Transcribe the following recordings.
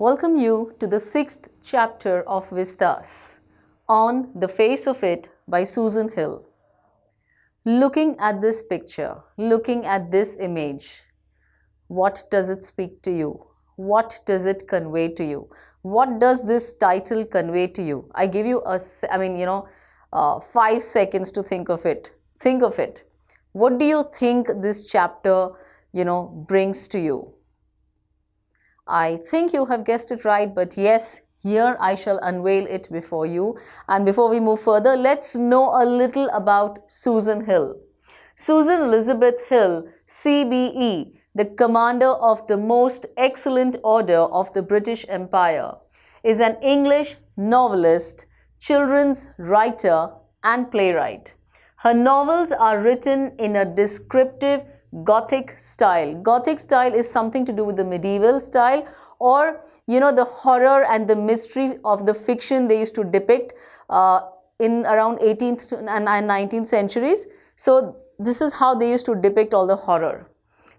welcome you to the 6th chapter of Vistas, On the Face of It by Susan Hill. Looking at this picture, looking at this image, what does it speak to you? What does it convey to you? What does this title convey to you? I give you 5 seconds to think of it. Think of it. What do you think this chapter, brings to you? I think you have guessed it right, but yes, here I shall unveil it before you. And before we move further, let's know a little about Susan Hill. Susan Elizabeth Hill, CBE, the Commander of the Most Excellent Order of the British Empire, is an English novelist, children's writer, and playwright. Her novels are written in a descriptive Gothic style. Gothic style is something to do with the medieval style, or the horror and the mystery of the fiction they used to depict in around 18th and 19th centuries. So this is how they used to depict all the horror.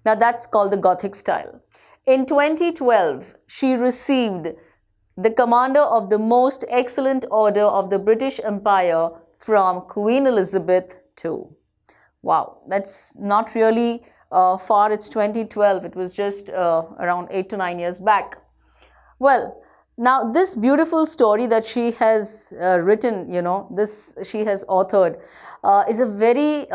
Now that's called the Gothic style. In 2012, she received the Commander of the Most Excellent Order of the British Empire from Queen Elizabeth II. Wow, that's not really far. It's 2012. It was just around 8 to 9 years back. Well, now this beautiful story that she has written, she has authored, is a very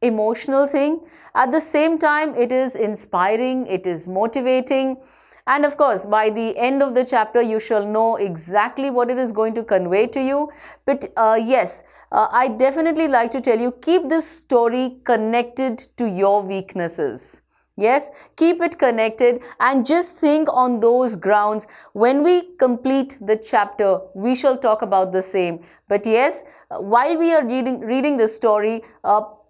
emotional thing. At the same time, it is inspiring, it is motivating. And of course, by the end of the chapter, you shall know exactly what it is going to convey to you. But yes, I definitely like to tell you, keep this story connected to your weaknesses. Yes, keep it connected and just think on those grounds. When we complete the chapter, we shall talk about the same. But yes, while we are reading this story,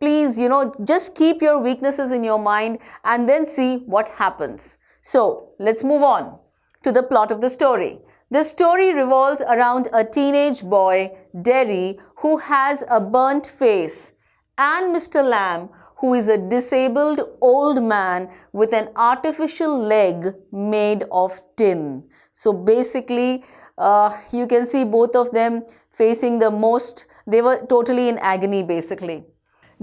please, just keep your weaknesses in your mind and then see what happens. So, let's move on to the plot of the story. The story revolves around a teenage boy, Derry, who has a burnt face, and Mr. Lamb, who is a disabled old man with an artificial leg made of tin. So, basically, you can see both of them facing they were totally in agony, basically.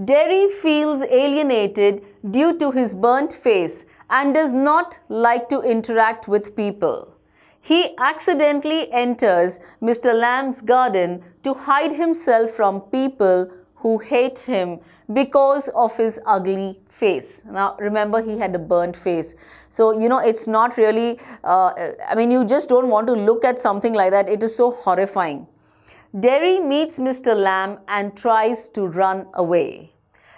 Derry feels alienated due to his burnt face and does not like to interact with people. He accidentally enters Mr. Lamb's garden to hide himself from people who hate him because of his ugly face. Now, remember, he had a burnt face. So, it's not really, you just don't want to look at something like that. It is so horrifying. Derry meets Mr. Lamb and tries to run away.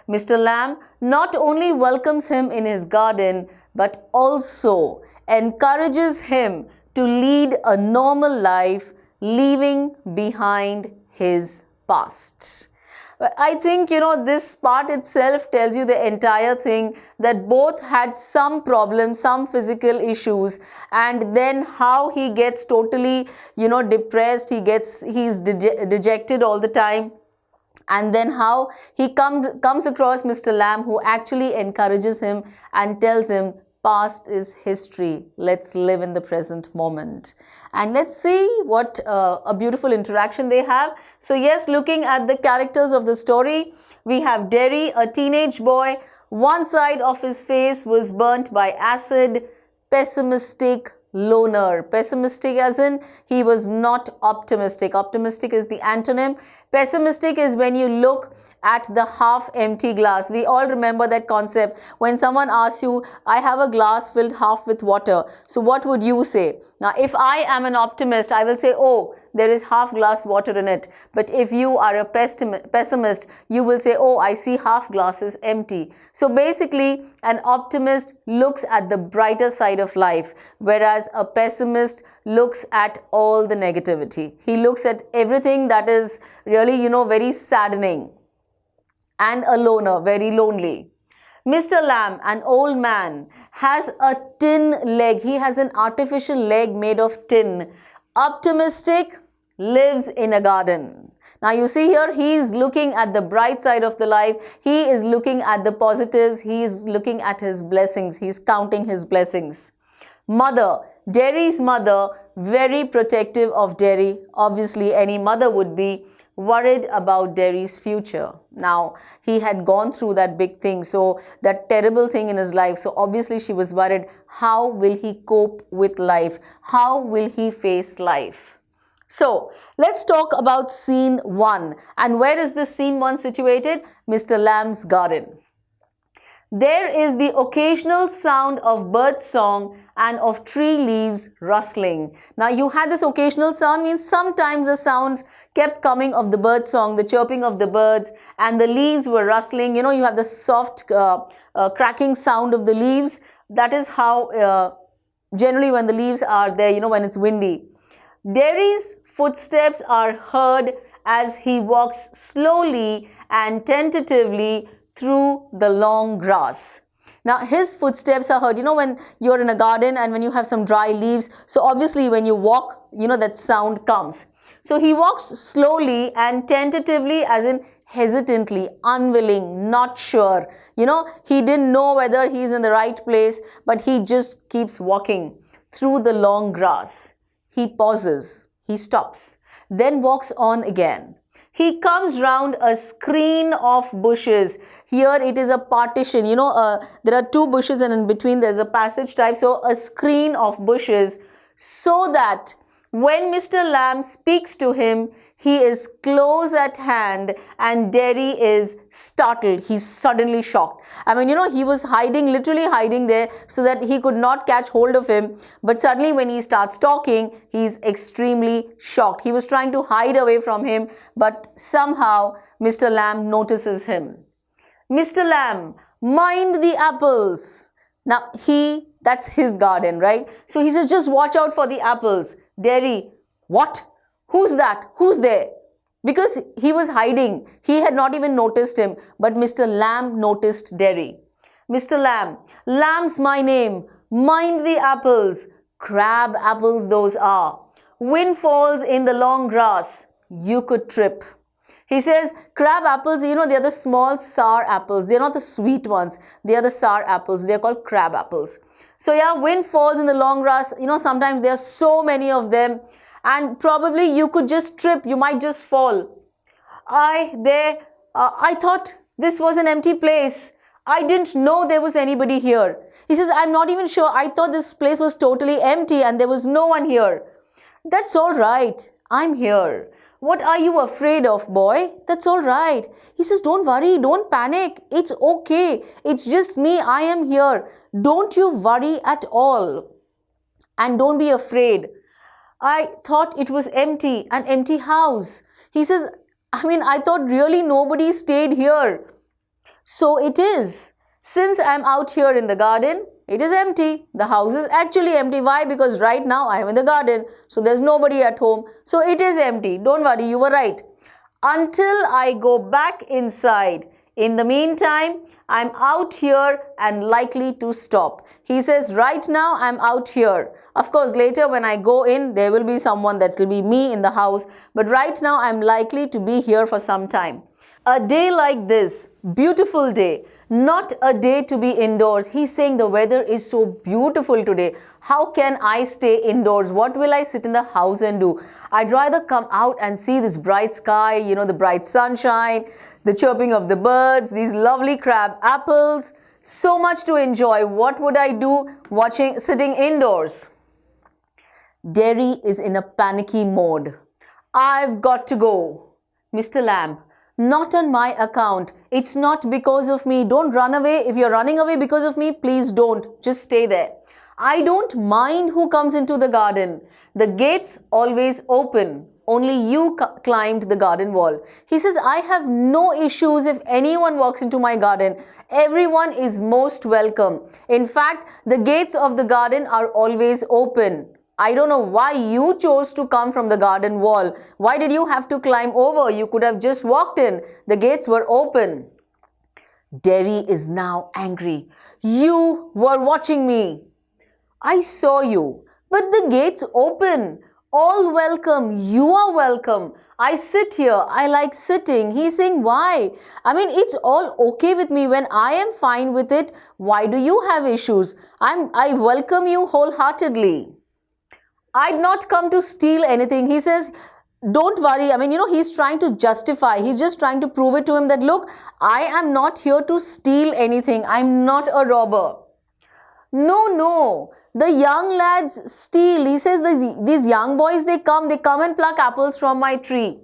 Mr. Lamb not only welcomes him in his garden, but also encourages him to lead a normal life, leaving behind his past. I think, this part itself tells you the entire thing, that both had some problems, some physical issues, and then how he gets totally, depressed, he's dejected all the time. And then how he comes across Mr. Lamb, who actually encourages him and tells him, past is history. Let's live in the present moment. And let's see what a beautiful interaction they have. So yes, looking at the characters of the story, we have Derry, a teenage boy. One side of his face was burnt by acid, pessimistic, loner. Pessimistic as in he was not optimistic. Optimistic is the antonym. Pessimistic is when you look at the half empty glass. We all remember that concept. When someone asks you, I have a glass filled half with water. So what would you say? Now, if I am an optimist, I will say, oh, there is half glass water in it. But if you are a pessimist, you will say, oh, I see half glass is empty. So basically, an optimist looks at the brighter side of life, whereas a pessimist looks at all the negativity. He looks at everything that is really, very saddening. And a loner, very lonely. Mr. Lamb, an old man, has a tin leg. He has an artificial leg made of tin. Optimistic, lives in a garden. Now you see here, he is looking at the bright side of the life. He is looking at the positives. He is looking at his blessings. He is counting his blessings. Mother, Derry's mother, very protective of Derry. Obviously, any mother would be worried about Derry's future. Now, he had gone through that big thing, so that terrible thing in his life. So obviously she was worried, how will he cope with life? How will he face life? So let's talk about scene 1. And where is this scene 1 situated? Mr. Lamb's garden. There is the occasional sound of bird song and of tree leaves rustling. Now you had this occasional sound, means sometimes the sounds kept coming of the bird song, the chirping of the birds, and the leaves were rustling. You know, you have the soft cracking sound of the leaves. That is how generally when the leaves are there, you know, when it's windy. Derry's footsteps are heard as he walks slowly and tentatively through the long grass. Now his footsteps are heard, you know, when you're in a garden and when you have some dry leaves. So obviously when you walk, you know, that sound comes. So he walks slowly and tentatively, as in hesitantly, unwilling, not sure. You know, he didn't know whether he's in the right place, but he just keeps walking through the long grass. He pauses, he stops, then walks on again. He comes round a screen of bushes. Here it is a partition, you know, there are 2 bushes and in between there's a passage type. So a screen of bushes, so that when Mr. Lamb speaks to him, he is close at hand and Derry is startled. He's suddenly shocked. I mean, you know, he was hiding, literally hiding there so that he could not catch hold of him. But suddenly when he starts talking, he's extremely shocked. He was trying to hide away from him, but somehow Mr. Lamb notices him. Mr. Lamb, mind the apples. Now that's his garden, right? So he says, just watch out for the apples. Derry, what? Who's that? Who's there? Because he was hiding. He had not even noticed him. But Mr. Lamb noticed Derry. Mr. Lamb, Lamb's my name. Mind the apples. Crab apples those are. Wind falls in the long grass. You could trip. He says, crab apples, you know, they are the small sour apples. They are not the sweet ones. They are the sour apples. They are called crab apples. So yeah, wind falls in the long grass. You know, sometimes there are so many of them. And probably you could just trip. You might just fall. I thought this was an empty place. I didn't know there was anybody here. He says, I'm not even sure. I thought this place was totally empty and there was no one here. That's all right. I'm here. What are you afraid of, boy? That's all right. He says, don't worry, don't panic. It's okay. It's just me. I am here. Don't you worry at all. And don't be afraid. I thought it was empty, an empty house. He says, I thought really nobody stayed here. So it is. Since I'm out here in the garden, it is empty. The house is actually empty. Why? Because right now I am in the garden. So there's nobody at home. So it is empty. Don't worry, you were right. Until I go back inside. In the meantime, I'm out here and likely to stop. He says, right now I'm out here. Of course, later when I go in, there will be someone that will be me in the house. But right now I'm likely to be here for some time. A day like this, beautiful day, not a day to be indoors. He's saying the weather is so beautiful today. How can I stay indoors? What will I sit in the house and do? I'd rather come out and see this bright sky, you know, the bright sunshine, the chirping of the birds, these lovely crab apples. So much to enjoy. What would I do sitting indoors? Derry is in a panicky mode. I've got to go. Mr. Lamb, not on my account. It's not because of me. Don't run away. If you're running away because of me, please don't. Just stay there. I don't mind who comes into the garden. The gate's always open. Only you climbed the garden wall. He says, I have no issues if anyone walks into my garden. Everyone is most welcome. In fact, the gates of the garden are always open. I don't know why you chose to come from the garden wall. Why did you have to climb over? You could have just walked in. The gates were open. Derry is now angry. You were watching me. I saw you, but the gate's open. All welcome. You are welcome. I sit here. I like sitting. He's saying, why? It's all okay with me. When I am fine with it, why do you have issues? I welcome you wholeheartedly. I'd not come to steal anything. He says, don't worry. I mean, he's trying to justify. He's just trying to prove it to him that, look, I am not here to steal anything. I'm not a robber. No, no. The young lads steal. He says, these young boys, they come and pluck apples from my tree.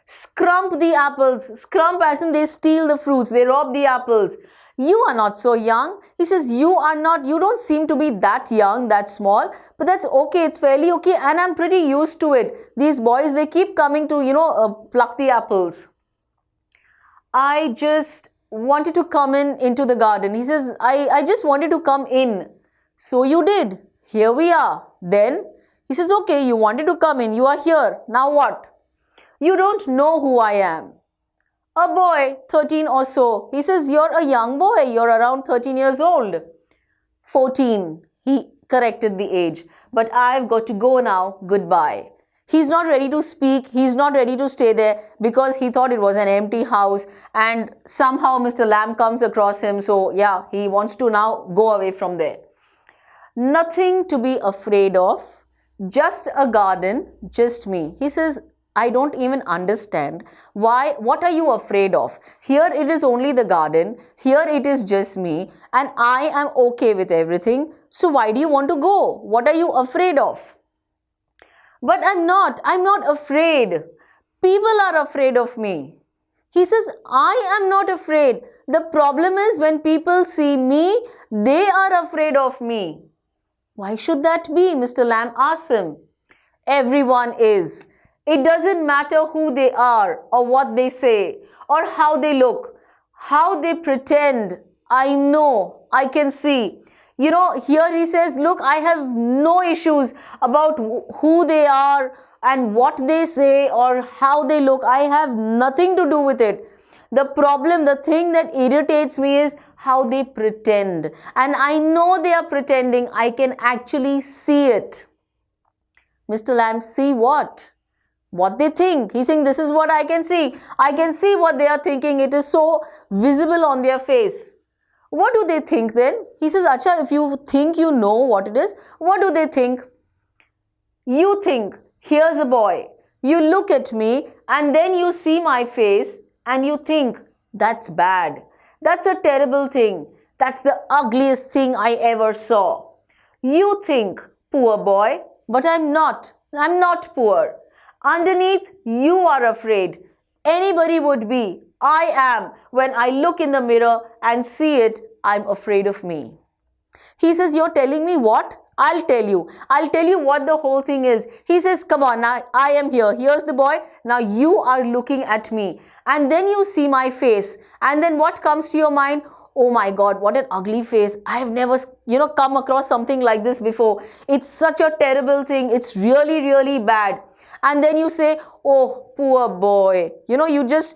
Scrump the apples. Scrump as in they steal the fruits. They rob the apples. You are not so young. He says, you don't seem to be that young, that small, but that's okay. It's fairly okay. And I'm pretty used to it. These boys, they keep coming to, pluck the apples. I just wanted to come into the garden. He says, I just wanted to come in. So you did. Here we are. Then he says, okay, you wanted to come in. You are here. Now what? You don't know who I am. A boy, 13 or so. He says, you're a young boy. You're around 13 years old. 14. He corrected the age. But I've got to go now. Goodbye. He's not ready to speak. He's not ready to stay there because he thought it was an empty house. And somehow Mr. Lamb comes across him. So yeah, he wants to now go away from there. Nothing to be afraid of. Just a garden. Just me. He says, I don't even understand why. What are you afraid of? Here it is only the garden. Here it is just me. And I am okay with everything. So why do you want to go? What are you afraid of? But I'm not afraid. People are afraid of me. He says, I am not afraid. The problem is when people see me, they are afraid of me. Why should that be? Mr. Lamb asks him. Everyone is. It doesn't matter who they are or what they say or how they look, how they pretend. I know, I can see. Here he says, look, I have no issues about who they are and what they say or how they look. I have nothing to do with it. The problem, the thing that irritates me is how they pretend. And I know they are pretending. I can actually see it. Mr. Lamb, see what? What they think. He's saying, this is what I can see. I can see what they are thinking. It is so visible on their face. What do they think then? He says, Acha, if you think you know what it is, what do they think? You think, here's a boy. You look at me and then you see my face and you think, that's bad. That's a terrible thing. That's the ugliest thing I ever saw. You think, poor boy, but I'm not. I'm not poor. Underneath, you are afraid. Anybody would be. I am. When I look in the mirror and see it, I'm afraid of me. He says, you're telling me what? I'll tell you. I'll tell you what the whole thing is. He says, come on, now I am here. Here's the boy. Now you are looking at me. And then you see my face. And then what comes to your mind? Oh my God, what an ugly face. I have never, come across something like this before. It's such a terrible thing. It's really, really bad. And then you say, oh, poor boy. You just,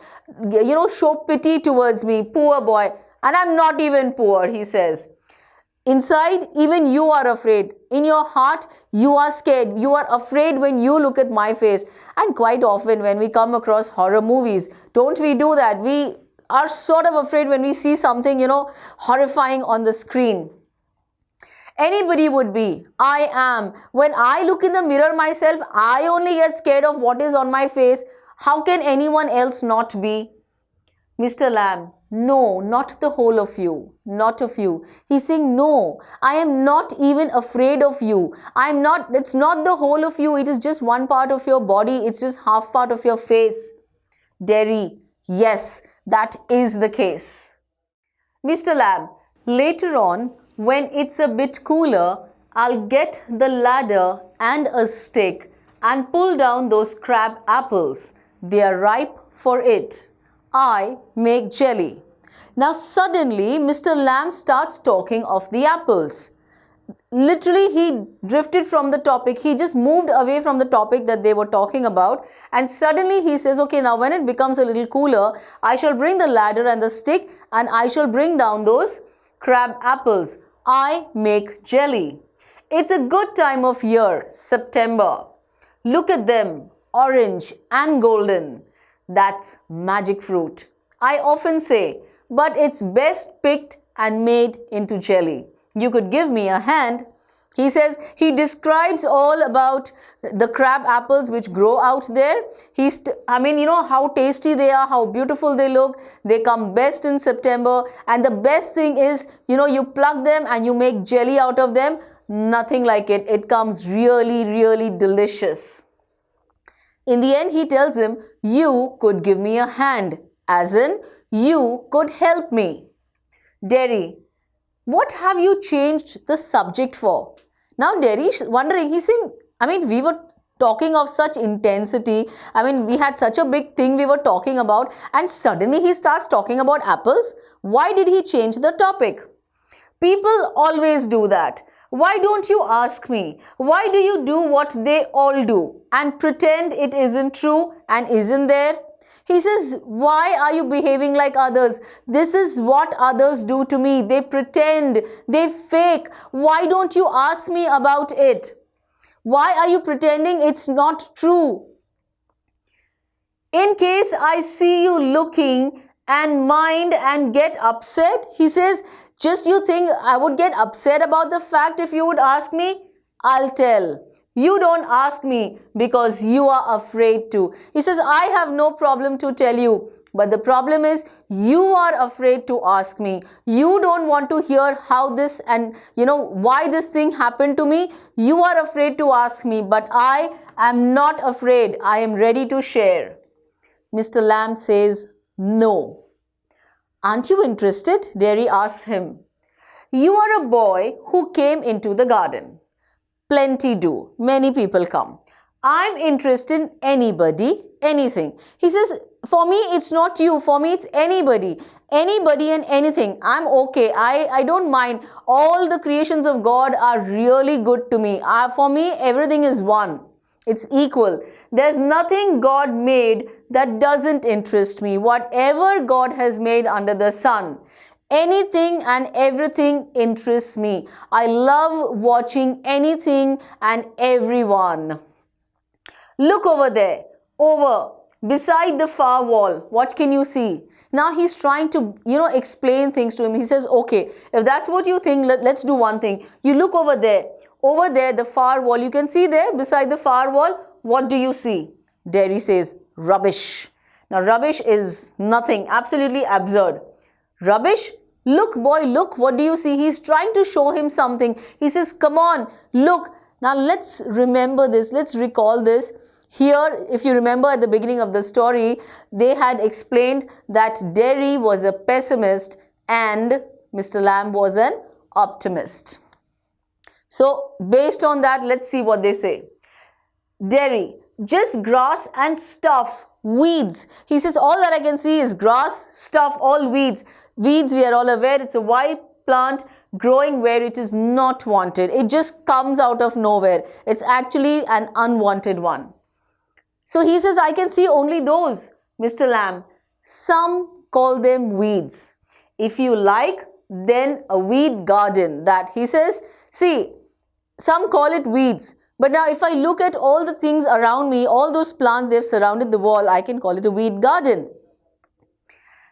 show pity towards me. Poor boy. And I'm not even poor, he says. Inside, even you are afraid. In your heart, you are scared. You are afraid when you look at my face. And quite often when we come across horror movies, don't we do that? We are sort of afraid when we see something, horrifying on the screen. Anybody would be. I am. When I look in the mirror myself, I only get scared of what is on my face. How can anyone else not be? Mr. Lamb, no, not the whole of you. Not of you. He's saying, no, I am not even afraid of you. It's not the whole of you. It is just one part of your body. It's just half part of your face. Derry, yes, that is the case. Mr. Lamb, later on, when it's a bit cooler, I'll get the ladder and a stick and pull down those crab apples. They are ripe for it. I make jelly. Now suddenly, Mr. Lamb starts talking of the apples. Literally, he drifted from the topic. He just moved away from the topic that they were talking about. And suddenly he says, okay, now when it becomes a little cooler, I shall bring the ladder and the stick and I shall bring down those crab apples. I make jelly. It's a good time of year, September. Look at them, orange and golden. That's magic fruit. I often say, but it's best picked and made into jelly. You could give me a hand. He says, he describes all about the crab apples which grow out there. I mean, you know how tasty they are, how beautiful they look. They come best in September. And the best thing is, you know, you pluck them and you make jelly out of them. Nothing like it. It comes really, really delicious. In the end, he tells him, you could give me a hand, as in, you could help me. Derry, what have you changed the subject for? Now Derry is wondering, he's saying, I mean, we were talking of such intensity. I mean, we had such a big thing we were talking about, and suddenly he starts talking about apples. Why did he change the topic? People always do that. Why don't you ask me? Why do you do what they all do and pretend it isn't true and isn't there? He says, why are you behaving like others? This is what others do to me. They pretend, they fake. Why don't you ask me about it? Why are you pretending it's not true? In case I see you looking and mind and get upset, he says, just you think I would get upset about the fact if you would ask me? I'll tell. You don't ask me because you are afraid to. He says, I have no problem to tell you. But the problem is you are afraid to ask me. You don't want to hear how this and why this thing happened to me. You are afraid to ask me. But I am not afraid. I am ready to share. Mr. Lamb says, no. Aren't you interested? Derry asks him. You are a boy who came into the garden. Plenty do. Many people come. I'm interested in anybody, anything. He says, for me, it's not you. For me, it's anybody. Anybody and anything. I'm okay. I don't mind. All the creations of God are really good to me. For me, everything is one. It's equal. There's nothing God made that doesn't interest me. Whatever God has made under the sun, anything and everything interests me. I love watching anything and everyone. Look over there, beside the far wall. What can you see? Now he's trying to, explain things to him. He says, okay, if that's what you think, let's do one thing. You look over there. Over there, the far wall. You can see there, beside the far wall. What do you see? Derry says, rubbish. Now, rubbish is nothing. Absolutely absurd. Rubbish? Look, boy, look. What do you see? He's trying to show him something. He says, come on, look. Now, let's remember this. Let's recall this. Here, if you remember at the beginning of the story, they had explained that Derry was a pessimist and Mr. Lamb was an optimist. So, based on that, let's see what they say. Derry, just grass and stuff, weeds. He says, all that I can see is grass, stuff, all weeds. Weeds, we are all aware, it's a wild plant growing where it is not wanted. It just comes out of nowhere. It's actually an unwanted one. So, he says, I can see only those, Mr. Lamb. Some call them weeds. If you like, then a weed garden. That, he says, see, some call it weeds. But now if I look at all the things around me, all those plants, they've surrounded the wall, I can call it a weed garden.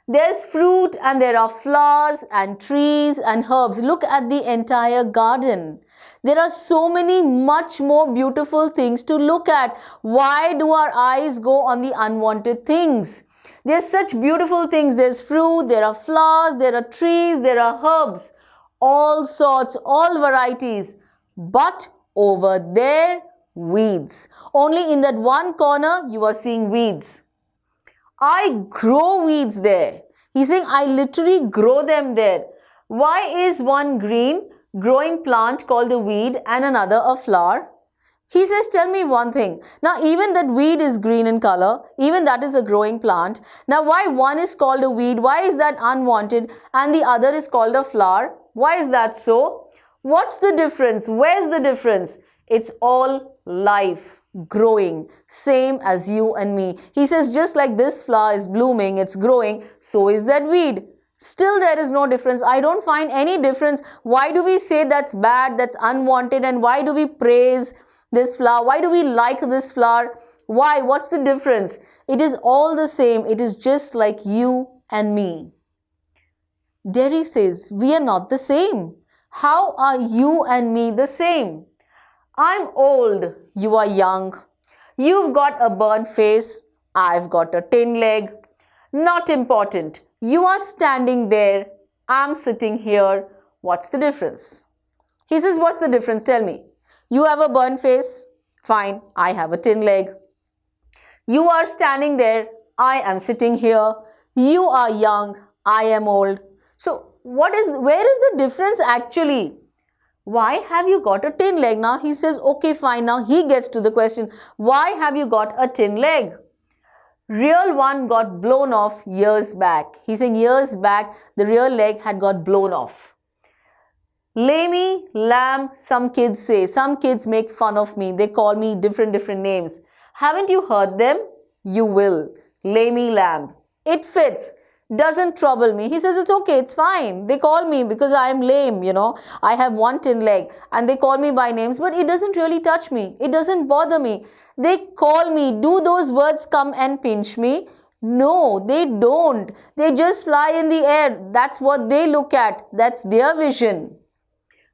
There's fruit and there are flowers and trees and herbs. Look at the entire garden. There are so many much more beautiful things to look at. Why do our eyes go on the unwanted things? There's such beautiful things. There's fruit, there are flowers, there are trees, there are herbs. All sorts, all varieties. But over there, weeds. Only in that one corner, you are seeing weeds. I grow weeds there. He's saying, I literally grow them there. Why is one green growing plant called a weed and another a flower? He says, tell me one thing. Now, even that weed is green in color. Even that is a growing plant. Now, why one is called a weed? Why is that unwanted? And the other is called a flower? Why is that so? What's the difference? Where's the difference? It's all life, growing, same as you and me. He says, just like this flower is blooming, it's growing, so is that weed. Still there is no difference. I don't find any difference. Why do we say that's bad, that's unwanted, and why do we praise this flower? Why do we like this flower? Why? What's the difference? It is all the same. It is just like you and me. Derry says, we are not the same. How are you and me the same? I'm old, you are young. You've got a burnt face, I've got a tin leg. Not important. You are standing there, I'm sitting here. What's the difference? He says, what's the difference? Tell me. You have a burnt face? Fine, I have a tin leg. You are standing there, I am sitting here. You are young, I am old. So, where is the difference actually? Why have you got a tin leg? Now he says, okay, fine. Now he gets to the question, why have you got a tin leg? Real one got blown off years back. He's saying years back, the real leg had got blown off. Lamey, lamb, some kids say. Some kids make fun of me. They call me different names. Haven't you heard them? You will. Lamey, lamb. It fits. Doesn't trouble me. He says, it's okay, it's fine. They call me because I am lame, I have one tin leg and they call me by names, but it doesn't really touch me. It doesn't bother me. They call me. Do those words come and pinch me? No, they don't. They just fly in the air. That's what they look at. That's their vision.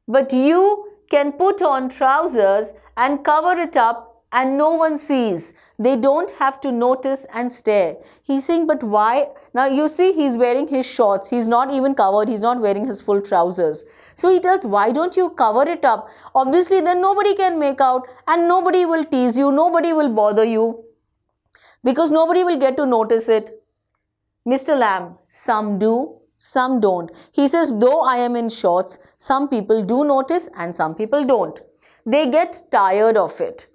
But you can put on trousers and cover it up and no one sees. They don't have to notice and stare. He's saying, but why? Now you see, he's wearing his shorts. He's not even covered. He's not wearing his full trousers. So he tells, why don't you cover it up? Obviously, then nobody can make out and nobody will tease you. Nobody will bother you because nobody will get to notice it. Mr. Lamb, some do, some don't. He says, though I am in shorts, some people do notice and some people don't. They get tired of it.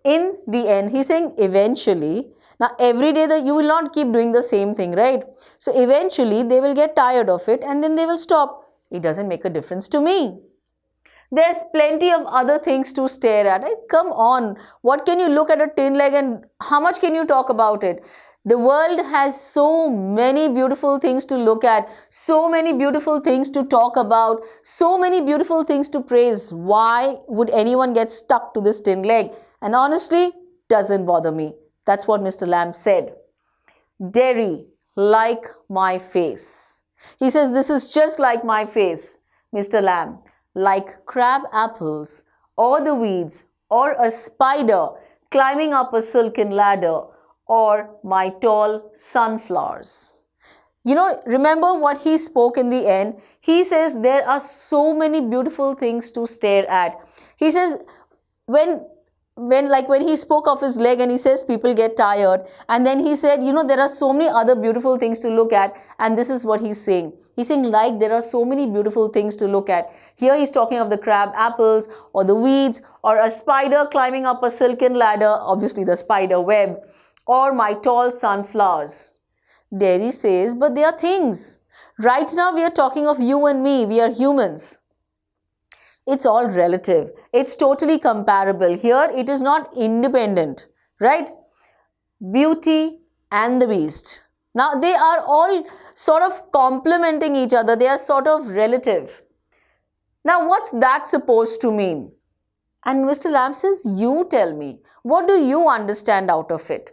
In the end, he's saying eventually, now every day that you will not keep doing the same thing, right? So eventually they will get tired of it and then they will stop. It doesn't make a difference to me. There's plenty of other things to stare at. Come on, what can you look at a tin leg and how much can you talk about it? The world has so many beautiful things to look at, so many beautiful things to talk about, so many beautiful things to praise. Why would anyone get stuck to this tin leg? And honestly, doesn't bother me. That's what Mr. Lamb said. Dairy, like my face. He says, this is just like my face, Mr. Lamb. Like crab apples, or the weeds, or a spider climbing up a silken ladder, or my tall sunflowers. Remember what he spoke in the end? He says there are so many beautiful things to stare at. He says when he spoke of his leg and he says people get tired, and then he said, there are so many other beautiful things to look at, and this is what he's saying. He's saying like there are so many beautiful things to look at. Here he's talking of the crab apples or the weeds or a spider climbing up a silken ladder, obviously the spider web, or my tall sunflowers. Dairy says, but they are things. Right now we are talking of you and me. We are humans. It's all relative. It's totally comparable. Here it is not independent, right? Beauty and the Beast. Now they are all sort of complementing each other. They are sort of relative. Now what's that supposed to mean? And Mr. Lamb says, you tell me. What do you understand out of it?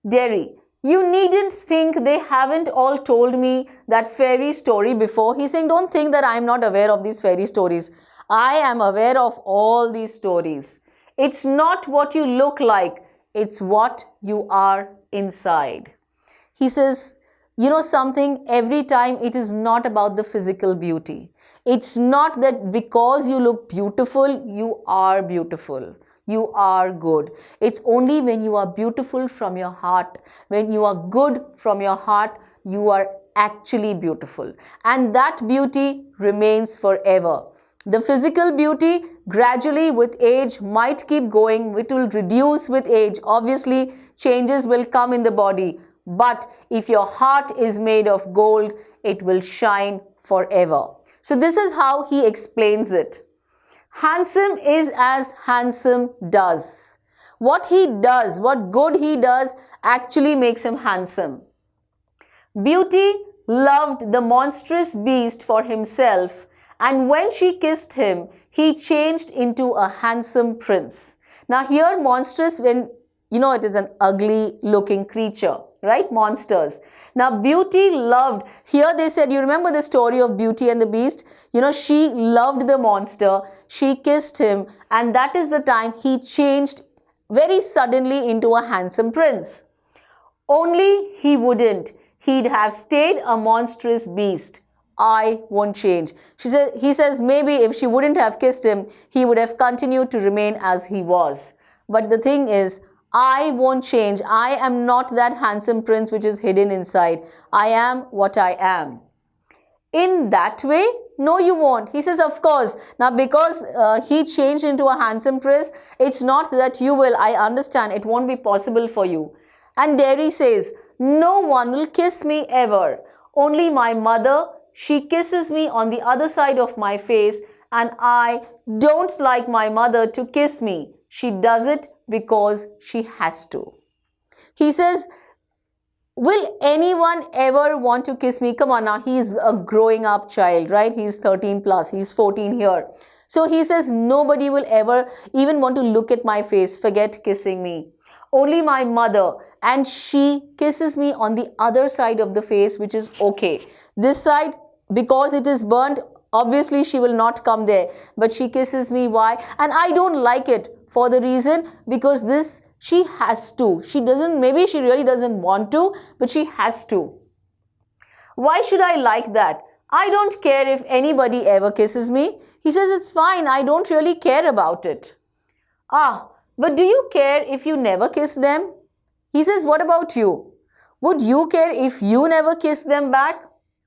Dairy. You needn't think they haven't all told me that fairy story before. He's saying, don't think that I'm not aware of these fairy stories. I am aware of all these stories. It's not what you look like. It's what you are inside. He says, something, every time it is not about the physical beauty. It's not that because you look beautiful, you are beautiful. You are good. It's only when you are beautiful from your heart, when you are good from your heart, you are actually beautiful. And that beauty remains forever. The physical beauty gradually with age might keep going. It will reduce with age. Obviously, changes will come in the body. But if your heart is made of gold, it will shine forever. So this is how he explains it. Handsome is as handsome does. What he does, what good he does actually makes him handsome. Beauty loved the monstrous beast for himself, and when she kissed him, he changed into a handsome prince. Now here monstrous, when it is an ugly looking creature, right? Monsters. Now, Beauty loved, here they said, you remember the story of Beauty and the Beast? You know, she loved the monster, she kissed him, and that is the time he changed very suddenly into a handsome prince. Only he wouldn't. He'd have stayed a monstrous beast. I won't change. He says maybe if she wouldn't have kissed him, he would have continued to remain as he was. But the thing is, I won't change. I am not that handsome prince which is hidden inside. I am what I am. In that way, no, you won't. He says, of course. Now, because he changed into a handsome prince, it's not that you will. I understand. It won't be possible for you. And Derry says, no one will kiss me ever. Only my mother. She kisses me on the other side of my face, and I don't like my mother to kiss me. She does it because she has to. He says, will anyone ever want to kiss me? Come on now, he's a growing up child, right? He's 13 plus, he's 14 here. So he says, nobody will ever even want to look at my face. Forget kissing me. Only my mother, and she kisses me on the other side of the face, which is okay. This side, because it is burnt, obviously she will not come there, but she kisses me. Why? And I don't like it for the reason because this she has to. She doesn't, maybe she really doesn't want to, but she has to. Why should I like that? I don't care if anybody ever kisses me. He says it's fine. I don't really care about it. But do you care if you never kiss them? He says, what about you? Would you care if you never kiss them back?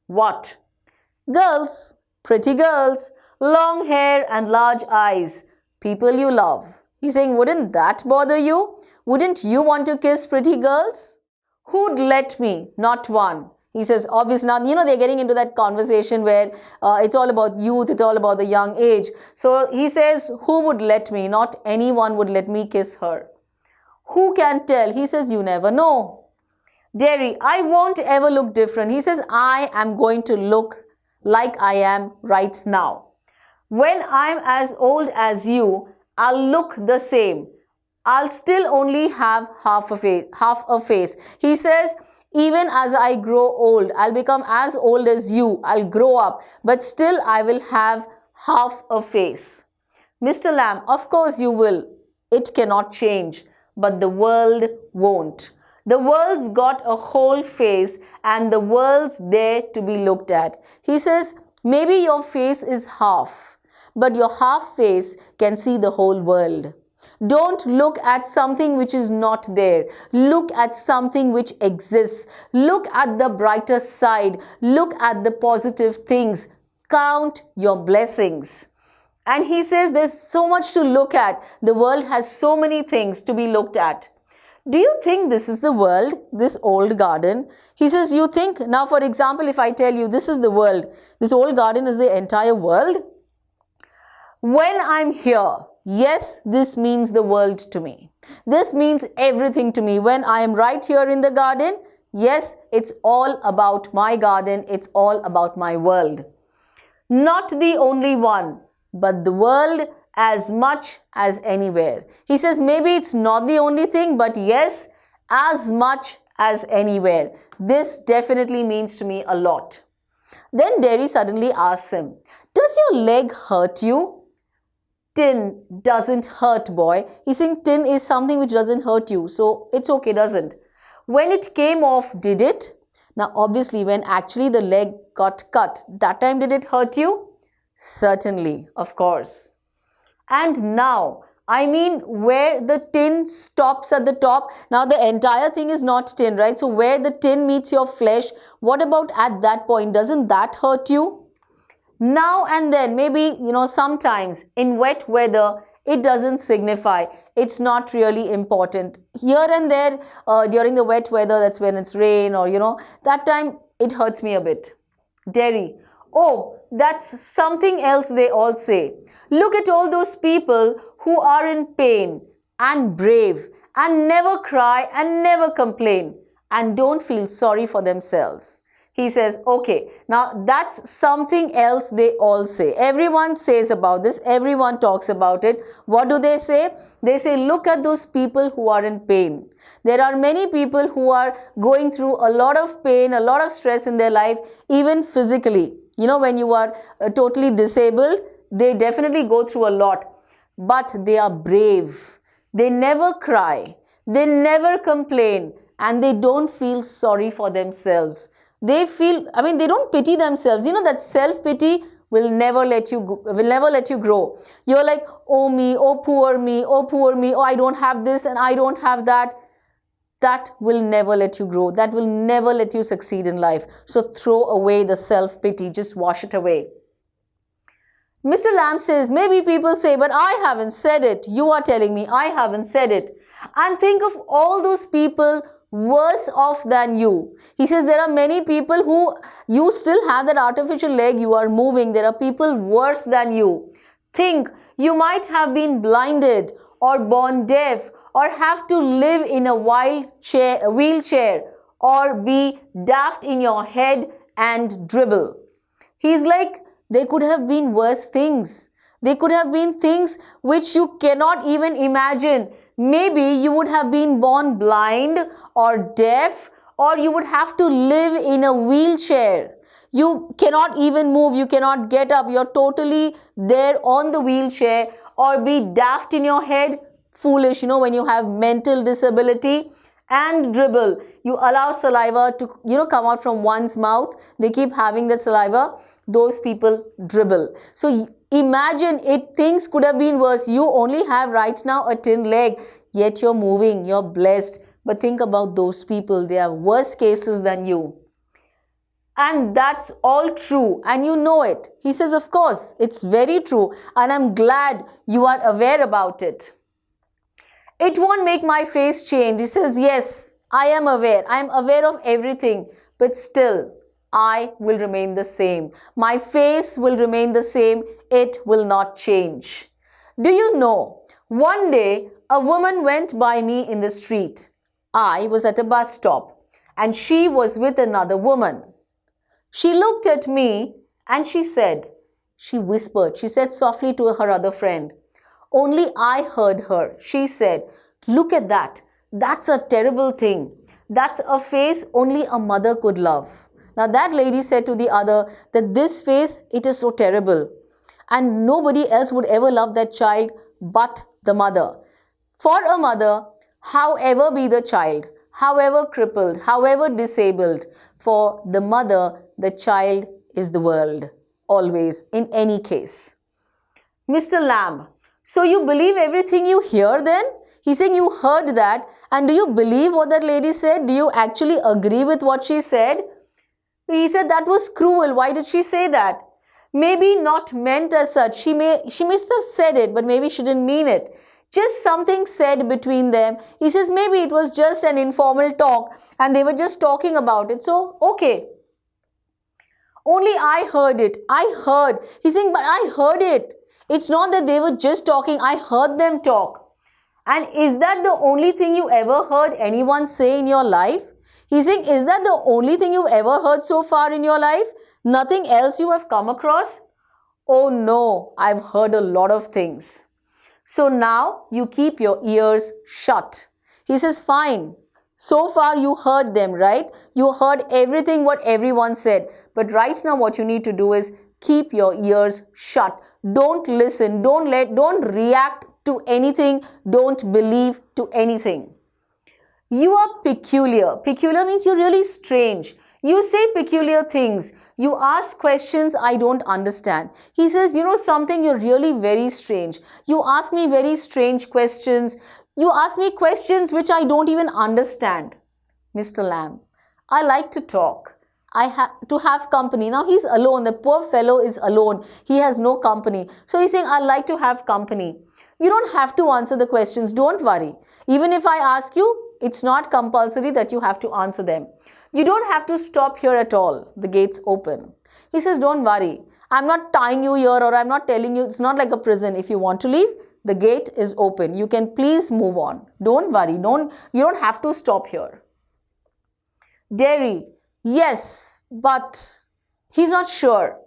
What? Girls, pretty girls, long hair and large eyes, people you love. He's saying, wouldn't that bother you? Wouldn't you want to kiss pretty girls? Who'd let me? Not one. He says, obviously, now, they're getting into that conversation where it's all about youth, it's all about the young age. So he says, who would let me? Not anyone would let me kiss her. Who can tell? He says, you never know. Derry, I won't ever look different. He says, I am going to look like I am right now. When I'm as old as you, I'll look the same. I'll still only have half a face. He says, even as I grow old, I'll become as old as you. I'll grow up, but still I will have half a face. Mr. Lamb, of course you will. It cannot change, but the world won't. The world's got a whole face and the world's there to be looked at. He says, maybe your face is half, but your half face can see the whole world. Don't look at something which is not there. Look at something which exists. Look at the brighter side. Look at the positive things. Count your blessings. And he says there's so much to look at. The world has so many things to be looked at. Do you think this is the world, this old garden? He says, you think, now for example, if I tell you this is the world, this old garden is the entire world. When I'm here, yes, this means the world to me. This means everything to me. When I am right here in the garden, yes, it's all about my garden. It's all about my world. Not the only one, but the world as much as anywhere. He says maybe it's not the only thing, but yes, as much as anywhere. This definitely means to me a lot. Then Derry suddenly asks him, does your leg hurt you? Tin doesn't hurt, boy. He's saying tin is something which doesn't hurt you. So it's okay, doesn't. When it came off, did it? Now, obviously, when actually the leg got cut, that time did it hurt you? Certainly, of course. And now, I mean, where the tin stops at the top, now the entire thing is not tin, right? So where the tin meets your flesh, what about at that point? Doesn't that hurt you? Now and then, maybe, sometimes in wet weather, it doesn't signify. It's not really important. Here and there, during the wet weather, that's when it's rain or, that time it hurts me a bit. Derry, oh, that's something else they all say. Look at all those people who are in pain and brave and never cry and never complain and don't feel sorry for themselves. He says, okay, now that's something else they all say. Everyone says about this. Everyone talks about it. What do they say? They say, look at those people who are in pain. There are many people who are going through a lot of pain, a lot of stress in their life, even physically. You know, when you are totally disabled, they definitely go through a lot. But they are brave. They never cry. They never complain. And they don't feel sorry for themselves. They feel, I mean, they don't pity themselves. You know, that self-pity will never let you grow. You're like, oh me, oh poor me, oh poor me, oh I don't have this and I don't have that. That will never let you grow. That will never let you succeed in life. So throw away the self-pity. Just wash it away. Mr. Lamb says, maybe people say, but I haven't said it. You are telling me I haven't said it. And think of all those people worse off than you. He says there are many people who you still have that artificial leg, you are moving. There are people worse than you. Think, you might have been blinded or born deaf or have to live in a wheelchair or be daft in your head and dribble. He's like, there could have been worse things. There could have been things which you cannot even imagine. Maybe you would have been born blind or deaf, or you would have to live in a wheelchair. You cannot even move, you cannot get up, you're totally there on the wheelchair, or be daft in your head, foolish, you know, when you have mental disability, and dribble. You allow saliva to, you know, come out from one's mouth. They keep having that saliva. Those people dribble. So imagine it, things could have been worse. You only have right now a tin leg, yet you're moving, you're blessed. But think about those people. They have worse cases than you. And that's all true. And you know it. He says, of course, it's very true. And I'm glad you are aware about it. It won't make my face change. He says, yes, I am aware. I am aware of everything. But still, I will remain the same. My face will remain the same. It will not change. Do you know, one day a woman went by me in the street. I was at a bus stop and she was with another woman. She looked at me and she whispered, she said softly to her other friend. Only I heard her. She said, look at that. That's a terrible thing. That's a face only a mother could love. Now that lady said to the other that this face, it is so terrible. And nobody else would ever love that child but the mother. For a mother, however be the child, however crippled, however disabled, for the mother, the child is the world. Always, in any case. Mr. Lamb, so you believe everything you hear then? He's saying you heard that, and do you believe what that lady said? Do you actually agree with what she said? He said that was cruel. Why did she say that? Maybe not meant as such. She must have said it, but maybe she didn't mean it. Just something said between them. He says maybe it was just an informal talk and they were just talking about it. So, okay. Only I heard it. I heard. He's saying, but I heard it. It's not that they were just talking. I heard them talk. And is that the only thing you ever heard anyone say in your life? He's saying, is that the only thing you've ever heard so far in your life? Nothing else you have come across? Oh no, I've heard a lot of things. So now you keep your ears shut. He says, fine. So far you heard them, right? You heard everything what everyone said. But right now what you need to do is keep your ears shut. Don't listen. Don't react to anything. Don't believe to anything. You are peculiar. Peculiar means you're really strange. You say peculiar things. You ask questions I don't understand. He says, you know something, you're really very strange. You ask me very strange questions. You ask me questions which I don't even understand. Mr. Lamb, I like to talk. I have to have company. Now he's alone. The poor fellow is alone. He has no company. So he's saying, I like to have company. You don't have to answer the questions. Don't worry. Even if I ask you, it's not compulsory that you have to answer them. You don't have to stop here at all. The gate's open. He says, don't worry. I'm not tying you here or I'm not telling you. It's not like a prison. If you want to leave, the gate is open. You can please move on. Don't worry. You don't have to stop here. Derry, Yes, but he's not sure.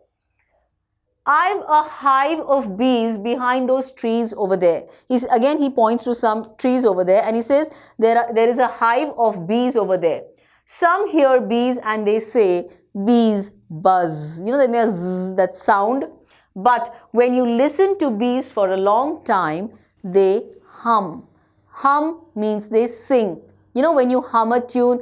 I'm a hive of bees behind those trees over there. He points to some trees over there and he says there is a hive of bees over there. Some hear bees and they say bees buzz. You know, then there's that sound. But when you listen to bees for a long time, they hum. Hum means they sing. You know, when you hum a tune,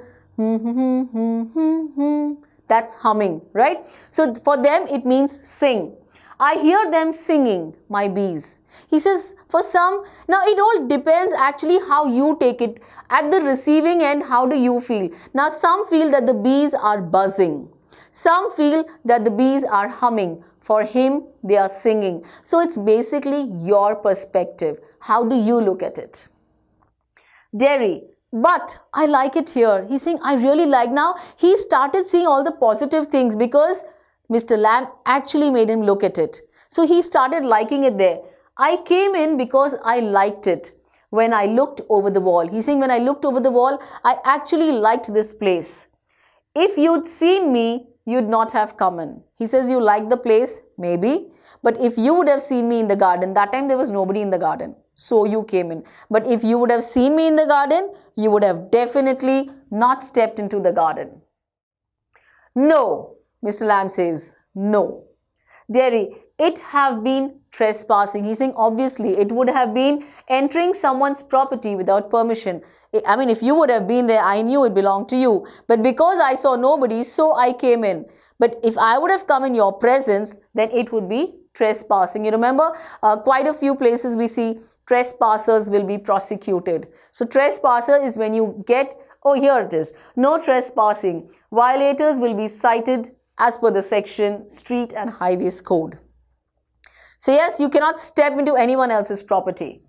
that's humming, right? So for them, it means sing. I hear them singing, my bees. He says, for some, now it all depends actually how you take it. At the receiving end, how do you feel? Now some feel that the bees are buzzing. Some feel that the bees are humming. For him, they are singing. So it's basically your perspective. How do you look at it? Derry, but I like it here. He's saying, I really like. Now he started seeing all the positive things because Mr. Lamb actually made him look at it. So he started liking it there. I came in because I liked it when I looked over the wall. He's saying, when I looked over the wall, I actually liked this place. If you'd seen me, you'd not have come in. He says, you like the place? Maybe. But if you would have seen me in the garden, that time there was nobody in the garden. So you came in. But if you would have seen me in the garden, you would have definitely not stepped into the garden. No. Mr. Lamb says, no. Derry, it have been trespassing. He's saying, obviously, it would have been entering someone's property without permission. I mean, if you would have been there, I knew it belonged to you. But because I saw nobody, so I came in. But if I would have come in your presence, then it would be trespassing. You remember, quite a few places we see trespassers will be prosecuted. So trespasser is when you get, oh, here it is, no trespassing. Violators will be cited as per the section Street and Highways Code. So yes, you cannot step into anyone else's property.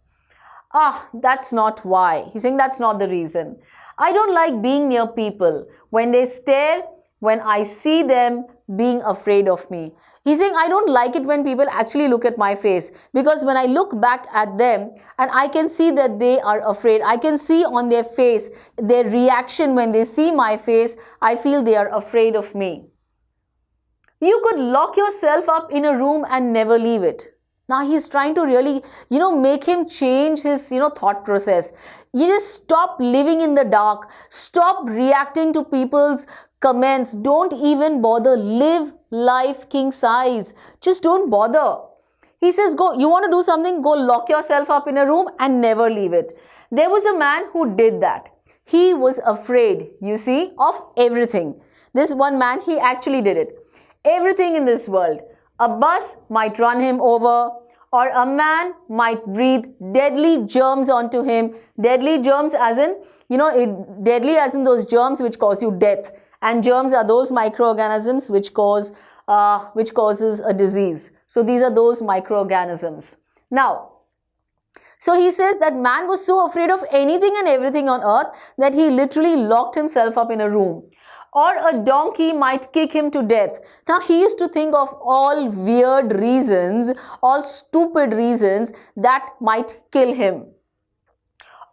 That's not why. He's saying that's not the reason. I don't like being near people. When they stare, when I see them being afraid of me. He's saying I don't like it when people actually look at my face, because when I look back at them and I can see that they are afraid, I can see on their face, their reaction when they see my face, I feel they are afraid of me. You could lock yourself up in a room and never leave it. Now he's trying to really, make him change his, thought process. You just stop living in the dark. Stop reacting to people's comments. Don't even bother. Live life king size. Just don't bother. He says, you want to do something? Go lock yourself up in a room and never leave it. There was a man who did that. He was afraid, you see, of everything. This one man, he actually did it. Everything in this world. A bus might run him over, or a man might breathe deadly germs onto him. Deadly germs as in, deadly as in those germs which cause you death. And germs are those microorganisms which causes a disease. So these are those microorganisms. Now, so he says that man was so afraid of anything and everything on earth that he literally locked himself up in a room. Or a donkey might kick him to death. Now he used to think of all weird reasons, all stupid reasons that might kill him.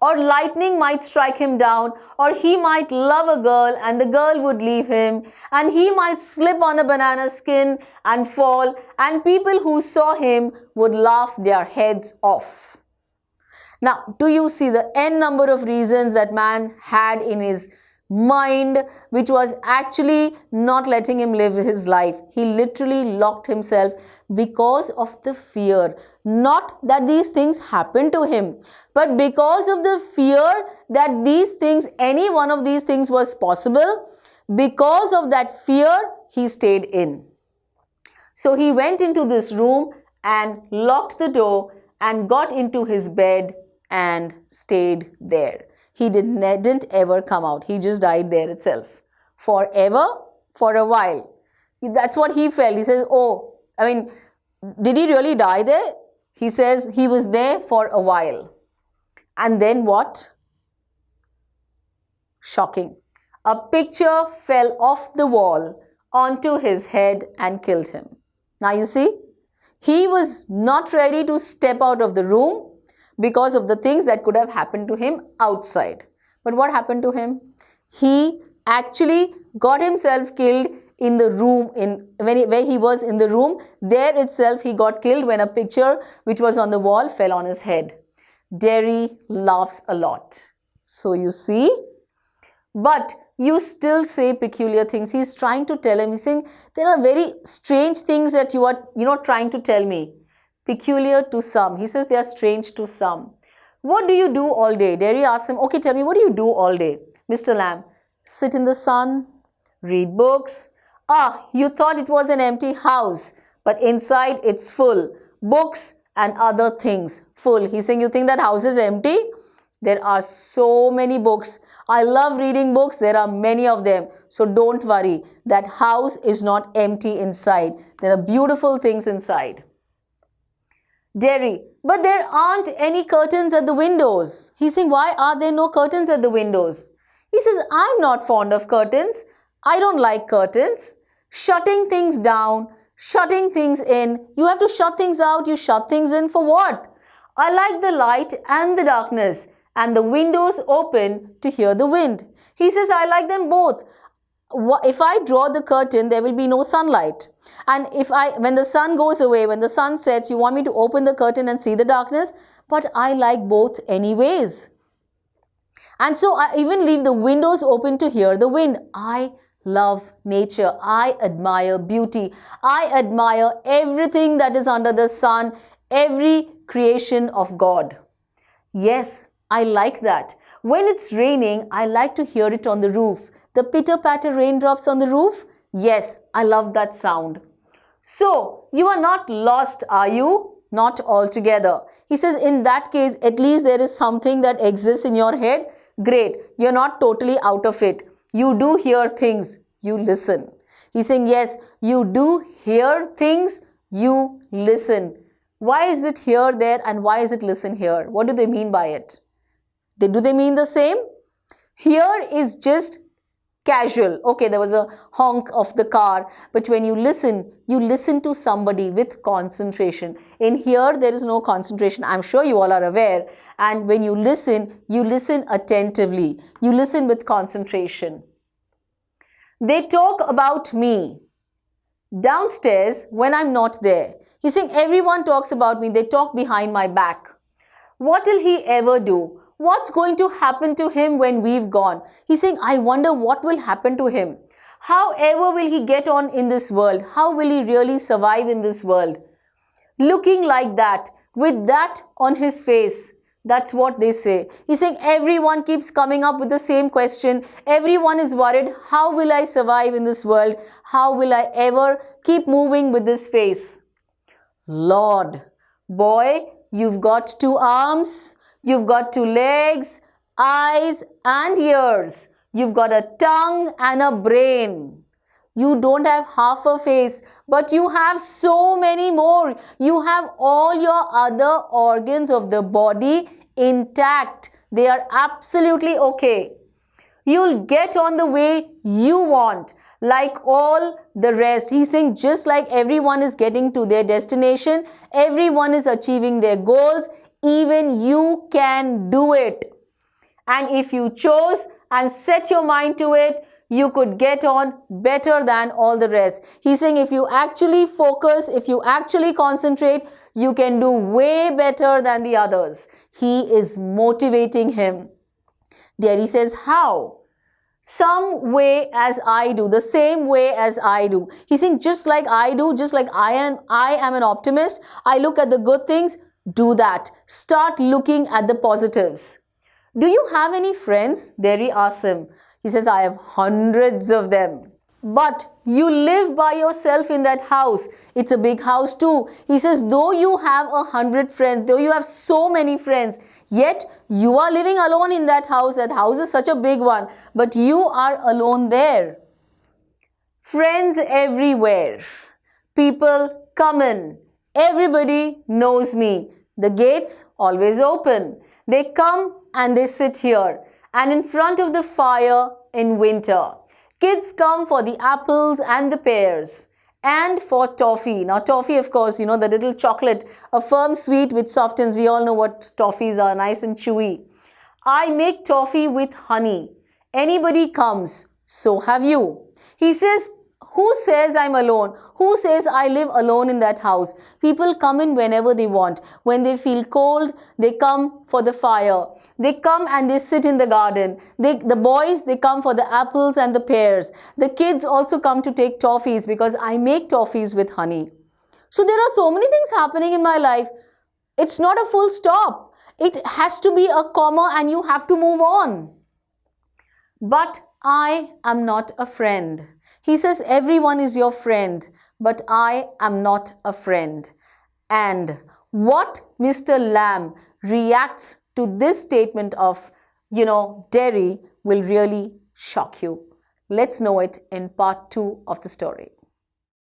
Or lightning might strike him down, or he might love a girl and the girl would leave him, and he might slip on a banana skin and fall, and people who saw him would laugh their heads off. Now, do you see the n number of reasons that man had in his mind, which was actually not letting him live his life? He literally locked himself because of the fear. Not that these things happened to him, but because of the fear that these things, any one of these things was possible. Because of that fear, he stayed in. So he went into this room and locked the door and got into his bed and stayed there. He didn't ever come out. He just died there itself. Forever, for a while. That's what he felt. He says, did he really die there? He says he was there for a while. And then what? Shocking. A picture fell off the wall onto his head and killed him. Now you see, he was not ready to step out of the room because of the things that could have happened to him outside. But what happened to him? He actually got himself killed in the room, where he was in the room. There itself he got killed when a picture which was on the wall fell on his head. Derry laughs a lot. So you see, but you still say peculiar things. He's trying to tell him, he's saying, there are very strange things that you are, trying to tell me. Peculiar to some. He says they are strange to some. What do you do all day? Derry asks him, okay, tell me, what do you do all day? Mr. Lamb, sit in the sun, read books. Ah, you thought it was an empty house, but inside it's full. Books and other things. Full. He's saying, you think that house is empty? There are so many books. I love reading books. There are many of them. So don't worry. That house is not empty inside. There are beautiful things inside. Derry, but there aren't any curtains at the windows. He's saying, why are there no curtains at the windows? He says, I'm not fond of curtains. I don't like curtains. Shutting things down, shutting things in. You have to shut things out. You shut things in for what? I like the light and the darkness and the windows open to hear the wind. He says, I like them both. If I draw the curtain, there will be no sunlight. And when the sun goes away, when the sun sets, you want me to open the curtain and see the darkness? But I like both anyways. And so I even leave the windows open to hear the wind. I love nature. I admire beauty. I admire everything that is under the sun, every creation of God. Yes, I like that. When it's raining, I like to hear it on the roof. The pitter-patter raindrops on the roof? Yes, I love that sound. So, you are not lost, are you? Not altogether. He says, in that case, at least there is something that exists in your head. Great, you're not totally out of it. You do hear things, you listen. He's saying, yes, you do hear things, you listen. Why is it here, there, and why is it listen here? What do they mean by it? Do they mean the same? Here is just casual. Okay, there was a honk of the car, but when you listen to somebody with concentration. In here, there is no concentration. I'm sure you all are aware. And when you listen attentively. You listen with concentration. They talk about me downstairs when I'm not there. He's saying everyone talks about me. They talk behind my back. What will he ever do? What's going to happen to him when we've gone? He's saying, I wonder what will happen to him. However will he get on in this world? How will he really survive in this world? Looking like that, with that on his face. That's what they say. He's saying everyone keeps coming up with the same question. Everyone is worried, how will I survive in this world? How will I ever keep moving with this face? Lord, boy, you've got 2 arms. You've got 2 legs, eyes and ears. You've got a tongue and a brain. You don't have half a face, but you have so many more. You have all your other organs of the body intact. They are absolutely okay. You'll get on the way you want, like all the rest. He's saying just like everyone is getting to their destination, everyone is achieving their goals, even you can do it. And if you chose and set your mind to it, you could get on better than all the rest. He's saying if you actually focus, if you actually concentrate, you can do way better than the others. He is motivating him. Derry says, how? Some way as I do, the same way as I do. He's saying just like I do, just like I am an optimist. I look at the good things. Do that. Start looking at the positives. Do you have any friends? Derry asks him. He says, I have hundreds of them. But you live by yourself in that house. It's a big house too. He says, though you have 100 friends, though you have so many friends, yet you are living alone in that house. That house is such a big one, but you are alone there. Friends everywhere. People come in. Everybody knows me. The gates always open. They come and they sit here and in front of the fire in winter. Kids come for the apples and the pears and for toffee. Now toffee, of course, you know, the little chocolate, a firm sweet which softens. We all know what toffees are, nice and chewy. I make toffee with honey. Anybody comes, So have you. He says, who says I'm alone? Who says I live alone in that house? People come in whenever they want. When they feel cold, they come for the fire. They come and they sit in the garden. The boys, they come for the apples and the pears. The kids also come to take toffees because I make toffees with honey. So there are so many things happening in my life. It's not a full stop. It has to be a comma and you have to move on. But I am not a friend. He says everyone is your friend, but I am not a friend. And what Mr. Lamb reacts to this statement of, Derry will really shock you. Let's know it in part 2 of the story.